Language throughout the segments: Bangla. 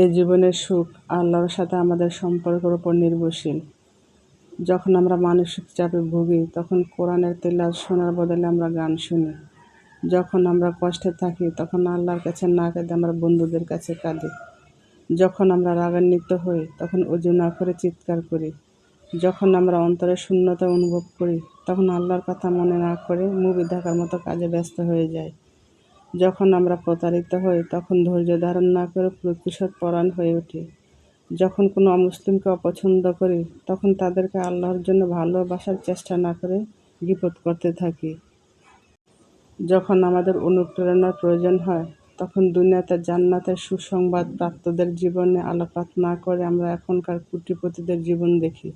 এই জীবনের সুখ আল্লাহর সাথে আমাদের সম্পর্কের উপর নির্ভরশীল। যখন আমরা মানসিক চাপে ভুগি তখন কোরআনের তেলাওয়াত শোনার বদলে আমরা গান শুনি। যখন আমরা কষ্টে থাকি তখন আল্লাহর কাছে না কেঁদে আমরা বন্ধুদের কাছে কাঁদি। যখন আমরা রাগান্বিত হই তখন ওযু না করে চিৎকার করি। যখন আমরা অন্তরে শূন্যতা অনুভব করি তখন আল্লাহর কথা মনে না করে মুভি দেখার মতো কাজে ব্যস্ত হয়ে যাই। যখন আমরা প্রতারিত হই তখন ধৈর্য ধারণ না করে প্রতিশোধপরায়ণ হয়ে উঠি। যখন কোনো অমুসলিমকে অপছন্দ করি তখন তাদেরকে আল্লাহর জন্য ভালোবাসার চেষ্টা না করে গীবত করতে থাকি। যখন আমাদের অনুপ্রেরণার প্রয়োজন হয় তখন দুনিয়াতে জান্নাতের সুসংবাদ প্রাপ্তদের জীবনে আলোকপাত না করে আমরা এখনকার কোটিপতিদের জীবন দেখি।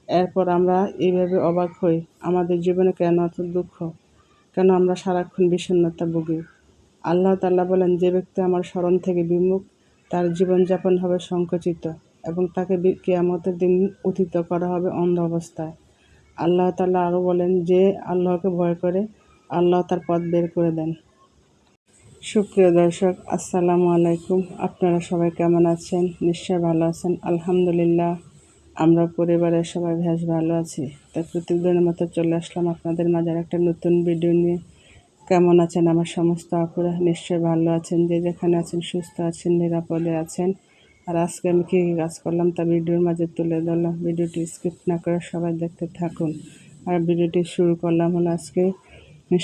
এরপর আমরা এইভাবে অবাক হই, আমাদের জীবনে কেন এত দুঃখ, কেন আমরা সারাক্ষণ বিষণ্ণতা ভুগি। আল্লাহ তাআলা বলেন, যে ব্যক্তি আমার স্মরণ থেকে বিমুখ তার জীবনযাপন হবে সংকুচিত এবং তাকে কিয়ামতের দিন উত্থিত করা হবে অন্ধ অবস্থায়। আল্লাহ তাআলা আরও বলেন, যে আল্লাহকে ভয় করে আল্লাহ তার পথ বের করে দেন। সুপ্রিয় দর্শক, আসসালামু আলাইকুম। আপনারা সবাই কেমন আছেন? নিশ্চয় ভালো আছেন। আলহামদুলিল্লাহ, আমরা পরিবারের সবাই বেশ ভালো আছি। তাই প্রতিদিনের মতো চলে আসলাম আপনাদের মাঝে একটা নতুন ভিডিও নিয়ে। কেমন আছেন আমার সমস্ত আপুরা? নিশ্চয় ভালো আছেন। যে যেখানে আছেন সুস্থ আছেন, নিরাপদে আছেন। আর আজকে আমি কী কাজ করলাম তা ভিডিওর মাঝে তুলে ধরলাম। ভিডিওটি স্কিপ না করে সবাই দেখতে থাকুন। আর ভিডিওটি শুরু করলাম হলো আজকে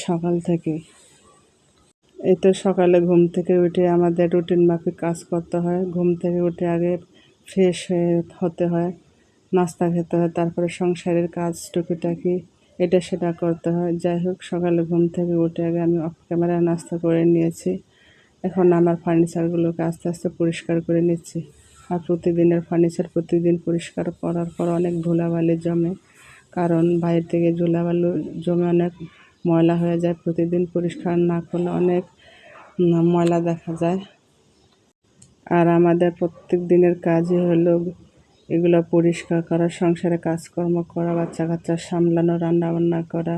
সকাল থেকে। এই তো সকালে ঘুম থেকে উঠে আমাদের রুটিন মাফিক কাজ করতে হয়। ঘুম থেকে উঠে আগে ফ্রেশ হতে হয়, নাস্তা খেতে হয়, তারপরে সংসারের কাজ টুকিটাকি এটা সেটা করতে হয়। যাই হোক, সকালে ঘুম থেকে উঠে আগে আমি অফ ক্যামেরায় নাস্তা করে নিয়েছি। এখন আমার ফার্নিচারগুলোকে আস্তে আস্তে পরিষ্কার করে নিচ্ছি। আর প্রতিদিনের ফার্নিচার প্রতিদিন পরিষ্কার করার পর অনেক ধুলাবালি জমে, কারণ বাইরে থেকে ধুলাবালু জমে অনেক ময়লা হয়ে যায়। প্রতিদিন পরিষ্কার না করলে অনেক ময়লা দেখা যায়। আর আমাদের প্রত্যেক দিনের কাজই হলো এগুলো পরিষ্কার করা, সংসারে কাজকর্ম করা, বাচ্চা কাচ্চা সামলানো, রান্নাবান্না করা।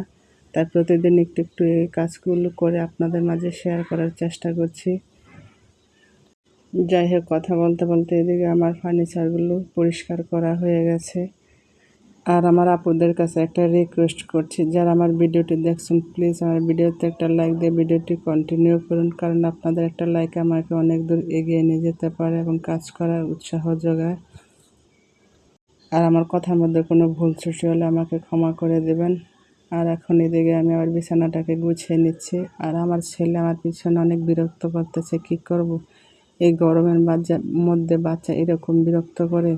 তাই প্রতিদিন একটু একটু এই কাজগুলো করে আপনাদের মাঝে শেয়ার করার চেষ্টা করছি। যাই হোক, কথা বলতে বলতে এদিকে আমার ফার্নিচারগুলো পরিষ্কার করা হয়ে গেছে। আর আমার আপুদের কাছে একটা রিকোয়েস্ট করছি, যারা আমার ভিডিওটি দেখছেন প্লিজ আমার ভিডিওতে একটা লাইক দিয়ে ভিডিওটি কন্টিনিউ করুন, কারণ আপনাদের একটা লাইক আমাকে অনেক দূর এগিয়ে নিয়ে যেতে পারে এবং কাজ করার উৎসাহ যোগায়। আর আমার কথার মধ্যে কোনো ভুল ত্রুটি হলে আমাকে ক্ষমা করে দেবেন। আর এখন এদিকে আমি আমার বিছানাটাকে গুছিয়ে নিচ্ছি। আর আমার ছেলে আমার পিছনে অনেক বিরক্ত করতেছে, কি করব, এই গরমের মধ্যে বাচ্চা এরকম বিরক্ত করে।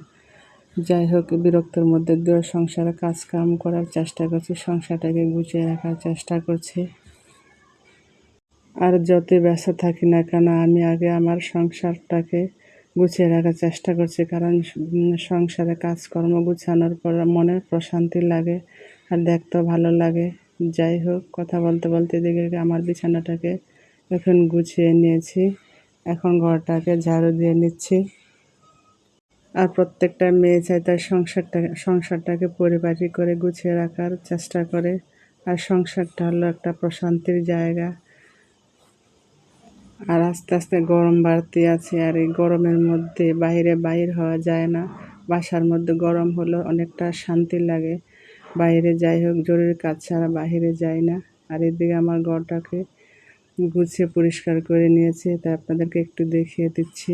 যাই হোক, বিরক্তের মধ্যে দিয়ে সংসারে কাজকাম করার চেষ্টা করছি, সংসারটাকে গুছিয়ে রাখার চেষ্টা করছি। আর যতই ব্যস্ত থাকি না কেন আমি আগে আমার সংসারটাকে গুছিয়ে রাখার চেষ্টা করছি, কারণ সংসারে কাজকর্ম গুছানোর পর মনে প্রশান্তি লাগে আর দেখতেও ভালো লাগে। যাই হোক, কথা বলতে বলতে এদিকে আমার বিছানাটাকে এখন গুছিয়ে নিয়েছি। এখন ঘরটাকে ঝাড়ু দিয়ে নিচ্ছি। আর প্রত্যেকটা মেয়ে চায় তার সংসারটাকে পরিপাটি করে গুছিয়ে রাখার চেষ্টা করে। আর সংসারটা হলো একটা প্রশান্তির জায়গা। আর আস্তে আস্তে গরম বাড়তে আছে, আর এই গরমের মধ্যে বাইর হওয়া যায় না। বাসার মধ্যে গরম হলো অনেকটা শান্তি লাগে। বাইরে যাই হোক, জরুরি কাজ ছাড়া বাইরে যাই না। আর এদিকে আমার ঘরটাকে গুছিয়ে পরিষ্কার করে নিয়েছি, তাই আপনাদেরকে একটু দেখিয়ে দিচ্ছি।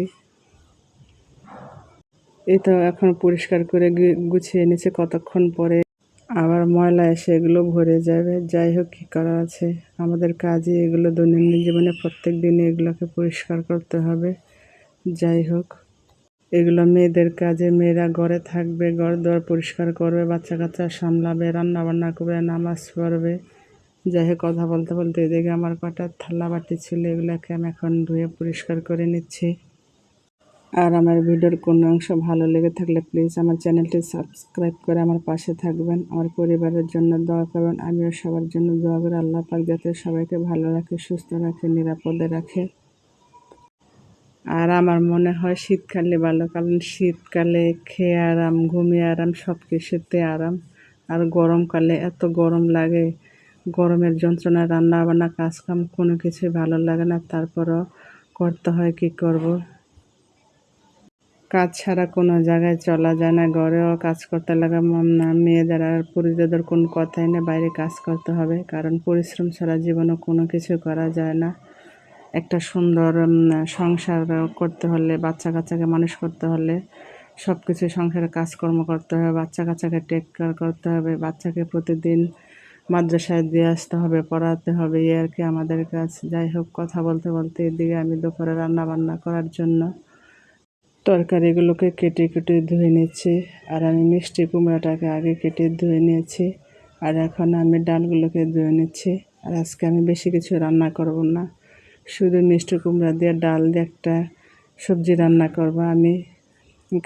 এই তো এখন পরিষ্কার করে গুছিয়ে নিচ্ছে, কতক্ষণ পরে আবার ময়লা এসে এগুলো ভরে যাবে। যাই হোক, কী করা আছে, আমাদের কাজই এগুলো, দৈনন্দিন জীবনে প্রত্যেক দিনই এগুলোকে পরিষ্কার করতে হবে। যাই হোক, এগুলো মেয়েদের কাজে, মেয়েরা ঘরে থাকবে, ঘর দুয়ার পরিষ্কার করবে, বাচ্চা কাচ্চা সামলাবে, রান্নাবান্না করবে, নামাজ পড়বে। যাই হোক, কথা বলতে বলতে এদিকে আমার কটা থালা বাটি ছিল, এগুলোকে আমি এখন ধুয়ে পরিষ্কার করে নিচ্ছি। আর আমার ভিডিওর কোনো অংশ ভালো লেগে থাকলে প্লিজ আমার চ্যানেলটি সাবস্ক্রাইব করে আমার পাশে থাকবেন। আমার পরিবারের জন্য দোয়া করবেন। আমিও সবার জন্য দোয়া করি, আল্লাহ পাক যাতে সবাইকে ভালো রাখে, সুস্থ রাখে, নিরাপদে রাখে। আর আমার মনে হয় শীতকালে ভালো, কারণ শীতকালে খেয়ে আরাম, ঘুমিয়ে আরাম, সব কিছুতে আরাম। আর গরমকালে এত গরম লাগে, গরমের যন্ত্রণায় রান্নাবান্না কাজকাম কোনো কিছুই ভালো লাগে না, তারপরও করতে হয়, কি করব। কাজ ছাড়া কোনো জায়গায় চলা যায় না, ঘরেও কাজ করতে লাগে না, মেয়েদের আর পুরুষদের কোনো কথাই না, বাইরে কাজ করতে হবে, কারণ পরিশ্রম ছাড়া জীবনে কোনো কিছু করা যায় না। একটা সুন্দর সংসার করতে হলে, বাচ্চা কাচ্চাকে মানুষ করতে হলে সব কিছু সংসারে কাজকর্ম করতে হবে, বাচ্চা কাচ্চাকে টেক কেয়ার করতে হবে, বাচ্চাকে প্রতিদিন মাদ্রাসায় দিয়ে আসতে হবে, পড়াতে হবে, এই আর কি আমাদের কাজ। যাই হোক, কথা বলতে বলতে এদিকে আমি দুপুরে রান্না বান্না করার জন্য তরকারিগুলোকে কেটে কেটে ধুয়ে নিচ্ছি। আর আমি মিষ্টি কুমড়াটাকে আগে কেটে ধুয়ে নিয়েছি, আর এখন আমি ডালগুলোকে ধুয়ে নিচ্ছি। আর আজকে আমি বেশি কিছু রান্না করব না, শুধু মিষ্টি কুমড়া দিয়ে ডাল দিয়ে একটা সবজি রান্না করব। আমি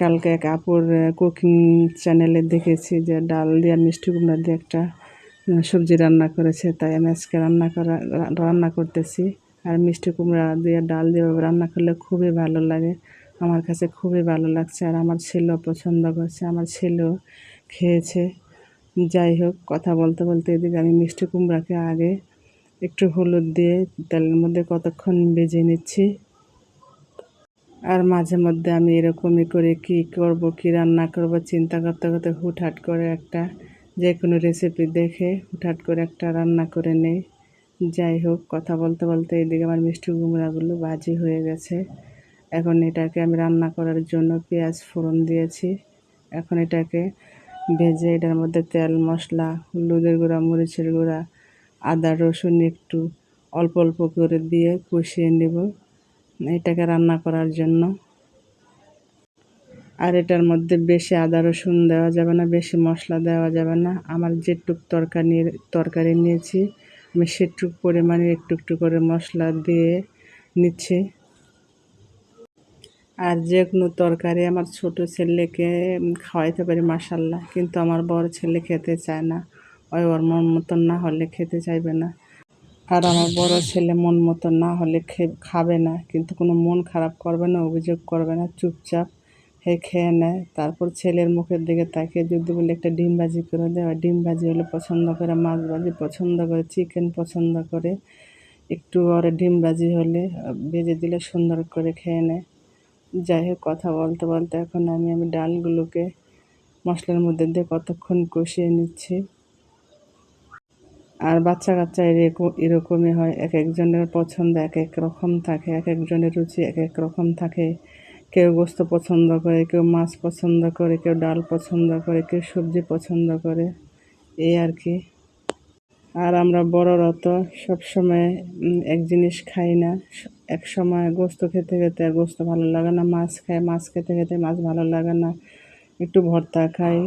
কালকে এক আপুর কুকিং চ্যানেলে দেখেছি যে ডাল দিয়ে মিষ্টি কুমড়া দিয়ে একটা সবজি রান্না করেছে, তাই আমি আজকে রান্না করতেছি। আর মিষ্টি কুমড়া দিয়ে ডাল দিয়ে রান্না করলে খুবই ভালো লাগে, আমার কাছে খুবই ভালো লাগছে। আর আমার ছেলেও পছন্দ করছে, আমার ছেলেও খেয়েছে। যাই হোক, কথা বলতে বলতে এদিকে আমি মিষ্টি কুমড়াকে আগে একটু হলুদ দিয়ে তেলের মধ্যে কতক্ষণ ভেজে নিচ্ছি। আর মাঝে মধ্যে আমি এরকমই করে কী করব, কী রান্না করব চিন্তা করতে করতে হুটহাট করে একটা যে কোনো রেসিপি দেখে হুটহাট করে একটা রান্না করে নেই। যাই হোক, কথা বলতে বলতে এদিকে আমার মিষ্টি কুমড়াগুলো ভাজি হয়ে গেছে। এখন এটাকে আমি রান্না করার জন্য পেঁয়াজ ফোড়ন দিয়েছি। এখন এটাকে ভেজে এটার মধ্যে তেল, মশলা, হলুদের গুঁড়া, মরিচের গুঁড়া, আদা রসুন একটু অল্প অল্প করে দিয়ে কষিয়ে নেব এটাকে রান্না করার জন্য। আর এটার মধ্যে বেশি আদা রসুন দেওয়া যাবে না, বেশি মশলা দেওয়া যাবে না। আমার যেটুক তরকারি নিয়েছি আমি সেটুক পরিমাণে একটু একটু করে মশলা দিয়ে নিচ্ছি। আর যে কোনো তরকারি আমার ছোট ছেলেকে খাওয়াইতে পারি মাশাআল্লাহ, কিন্তু আমার বড় ছেলে খেতে চায় না, ওর মন মতন না হলে খেতে চাইবে না। আর আমার বড় ছেলে মন মতো না হলে খাবে না, কিন্তু কোনো মন খারাপ করবে না, অভিযোগ করবে না, চুপচাপ খেয়ে নেয়। তারপর ছেলের মুখের দিকে তাকিয়ে যদি বলে একটা ডিম ভাজি করে দেওয়া, ডিম ভাজি হলে পছন্দ করে, মাছ ভাজি পছন্দ করে, চিকেন পছন্দ করে, একটু ওর ডিম ভাজি হলে ভেজে দিলে সুন্দর করে খেয়ে নেয়। যাই হোক, কথা বলতে বলতে এখন আমি ডালগুলোকে মশলার মধ্যে দিয়ে কতক্ষণ কষিয়ে নিচ্ছি। আর বাচ্চা কাচ্চা এরকমই হয়, এক একজনের পছন্দ এক এক রকম থাকে, এক একজনের রুচি এক এক রকম থাকে। কেউ গোস্ত পছন্দ করে, কেউ মাছ পছন্দ করে, কেউ ডাল পছন্দ করে, কেউ সবজি পছন্দ করে, এই আর কি। আর আমরা বড়রা তো সবসময় এক জিনিস খাই না, এক সময় গোস্ত খেতে খেতে গোস্ত ভালো লাগে না, মাছ খাই, মাছ খেতে খেতে মাছ ভালো লাগে না, একটু ভর্তা খাই।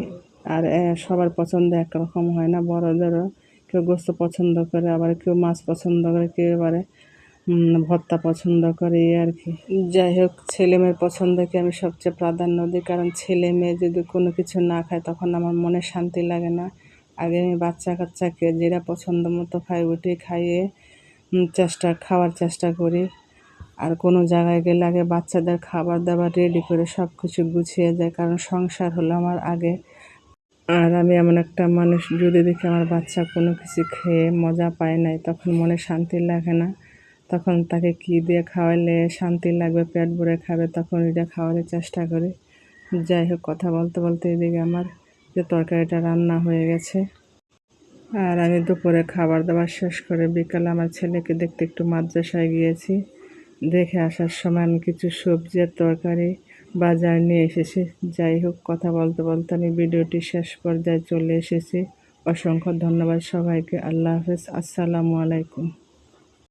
আর সবার পছন্দ একরকম হয় না, বড়দেরও কেউ গোস্ত পছন্দ করে, আবার কেউ মাছ পছন্দ করে, কেউ এবারে ভর্তা পছন্দ করে, এই আর কি। যাই হোক, ছেলে মেয়ের পছন্দকে আমি সবচেয়ে প্রাধান্য দিই, কারণ ছেলে মেয়ে যদি কোনো কিছু না খায় তখন আমার মনে শান্তি লাগে না। আগে আমি বাচ্চা কাচ্চাকে যেটা পছন্দ মতো খাই ওইটাই খাইয়ে খাওয়ার চেষ্টা করি। আর কোনো জায়গায় গেলে আগে বাচ্চাদের খাবার দাবার রেডি করে সব কিছু গুছিয়ে যায়, কারণ সংসার হলো আমার আগে। আর আমি এমন একটা মানুষ, যদি দেখি আমার বাচ্চা কোনো কিছু খেয়ে মজা পায় নাই তখন মনে শান্তি লাগে না, তখন তাকে কী দিয়ে খাওয়ালে শান্তি লাগবে, পেট ভরে খাবে, তখন এটা খাওয়ানোর চেষ্টা করি। যাই হোক, কথা বলতে বলতে এদিকে আমার যে তরকারিটা রান্না হয়ে গেছে। আর আমি দুপুরে খাবার দাবার শেষ করে বিকালে আমার ছেলেকে দেখতে একটু মাদ্রাসায় গিয়েছি। দেখে আসার সময় আমি কিছু সবজি আর তরকারি বাজার নিয়ে এসেছি। যাই হোক, কথা বলতে বলতে আমি ভিডিওটি শেষ পর্যায়ে চলে এসেছি। অসংখ্য ধন্যবাদ সবাইকে। আল্লাহ হাফেজ, আসসালামু আলাইকুম।